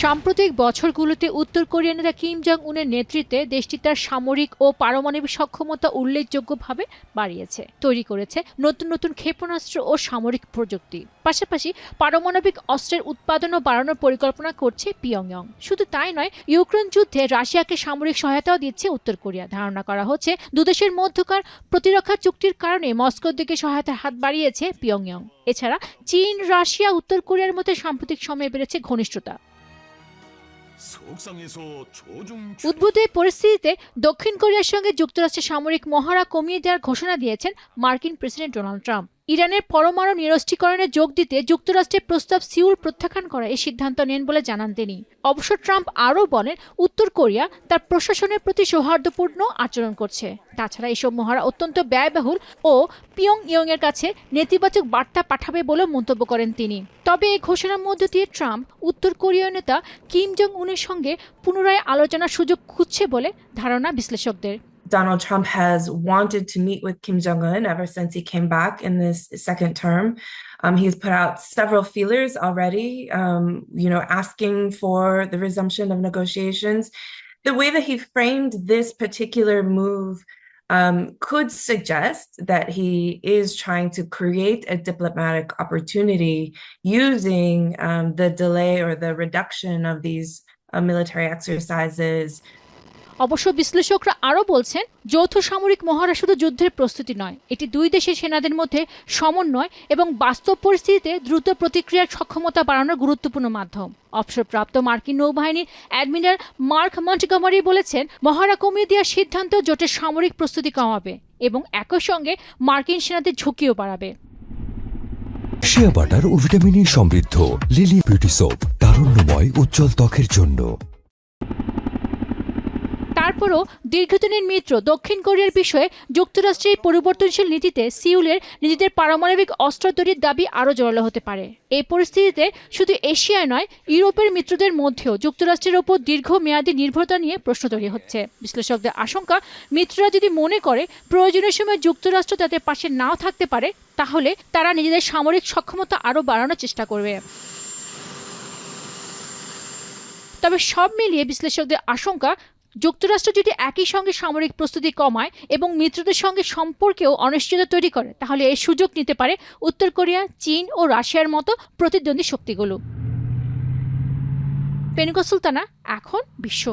সাম্প্রতিক বছরগুলোতে উত্তর কোরিয়ার নেতা কিম জং উনের নেতৃত্বে দেশটি তার সামরিক ও পারমাণবিক সক্ষমতা উল্লেখযোগ্যভাবে বাড়িয়েছে, তৈরি করেছে নতুন নতুন ক্ষেপণাস্ত্র ও সামরিক প্রযুক্তি। পাশাপাশি পারমাণবিক অস্ত্রের উৎপাদনও বাড়ানোর পরিকল্পনা করছে পিয়ংইয়ং। শুধু তাই নয়, ইউক্রেন যুদ্ধে রাশিয়াকে সামরিক সহায়তাও দিচ্ছে উত্তর কোরিয়া। ধারণা করা হচ্ছে দুদেশের মধ্যকার প্রতিরক্ষা চুক্তির কারণে মস্কোর দিকে সহায়তার হাত বাড়িয়েছে পিয়ংইয়ং। এছাড়া চীন, রাশিয়া, উত্তর কোরিয়ার মধ্যে সাম্প্রতিক সময়ে বেড়েছে ঘনিষ্ঠতা। উদ্ভূত এই পরিস্থিতিতে দক্ষিণ কোরিয়ার সঙ্গে যুক্তরাষ্ট্রের সামরিক মহড়া কমিয়ে দেওয়ার ঘোষণা দিয়েছেন মার্কিন প্রেসিডেন্ট ডোনাল্ড ট্রাম্প। ইরানের পরমাণু নিরস্ত্রীকরণে যোগ দিতে যুক্তরাষ্ট্রের প্রস্তাব সিউল প্রত্যাখ্যান করা এই সিদ্ধান্ত নেন বলে জানান তিনি। অবশ্য ট্রাম্প আরও বলেন, উত্তর কোরিয়া তার প্রশাসনের প্রতি সৌহার্দ্যপূর্ণ আচরণ করছে। তাছাড়া এসব মহড়া অত্যন্ত ব্যয়বহুল ও পিয়ংইয়ং এর কাছে নেতিবাচক বার্তা পাঠাবে বলে মন্তব্য করেন তিনি। তবে এই ঘোষণার মধ্য দিয়ে ট্রাম্প উত্তর কোরীয় নেতা কিম জং উনের সঙ্গে পুনরায় আলোচনার সুযোগ খুঁজছে বলে ধারণা বিশ্লেষকদের। Donald Trump has wanted to meet with Kim Jong-un ever since he came back in this second term. He's put out several feelers already, asking for the resumption of negotiations. The way that he framed this particular move could suggest that he is trying to create a diplomatic opportunity using the delay or the reduction of these military exercises. অবশ্য বিশ্লেষকরা আরও বলছেন, যৌথ সামরিক মহড়া শুধু যুদ্ধের প্রস্তুতি নয়, এটি দুই দেশের সেনাদের মধ্যে সমন্বয় এবং বাস্তব পরিস্থিতিতে দ্রুত প্রতিক্রিয়ার সক্ষমতা বাড়ানোর গুরুত্বপূর্ণ মাধ্যম। অবসরপ্রাপ্ত মার্কিন নৌবাহিনীর অ্যাডমিরাল মার্ক মন্টগমারি বলেছেন, মহড়া কমিয়ে দেওয়ার সিদ্ধান্ত জোটের সামরিক প্রস্তুতি কমাবে এবং একই সঙ্গে মার্কিন সেনাদের ঝুঁকিও বাড়াবে। শিয়া বাটার ও ভিটামিন ই সমৃদ্ধ লিলি বিউটি সোপ, তারুণ্যময় উজ্জ্বল ত্বকের জন্য। তারপরও দীর্ঘদিনের মিত্র দক্ষিণ কোরিয়ার বিষয়ে যুক্তরাষ্ট্রের পরিবর্তনশীল নীতিতে সিউলের নিজেদের পারমাণবিক অস্ত্র তৈরির দাবি আরও জোরালো হতে পারে। এই পরিস্থিতিতে শুধু এশিয়ায় নয়, ইউরোপের মিত্রদের মধ্যেও যুক্তরাষ্ট্রের ওপর দীর্ঘমেয়াদী নির্ভরতা নিয়ে প্রশ্ন তৈরি হচ্ছে। বিশ্লেষকদের আশঙ্কা, মিত্ররা যদি মনে করে প্রয়োজনের সময় যুক্তরাষ্ট্র তাদের পাশে নাও থাকতে পারে, তাহলে তারা নিজেদের সামরিক সক্ষমতা আরও বাড়ানোর চেষ্টা করবে। তবে সব মিলিয়ে বিশ্লেষকদের আশঙ্কা, যুক্তরাষ্ট্র যদি একই সঙ্গে সামরিক প্রস্তুতি কমায় এবং মিত্রদের সঙ্গে সম্পর্কেও অনিশ্চয়তা তৈরি করে, তাহলে এর সুযোগ নিতে পারে উত্তর কোরিয়া, চীন ও রাশিয়ার মতো প্রতিদ্বন্দ্বী শক্তিগুলো। পেনুকা সুলতানা, এখন বিশ্ব।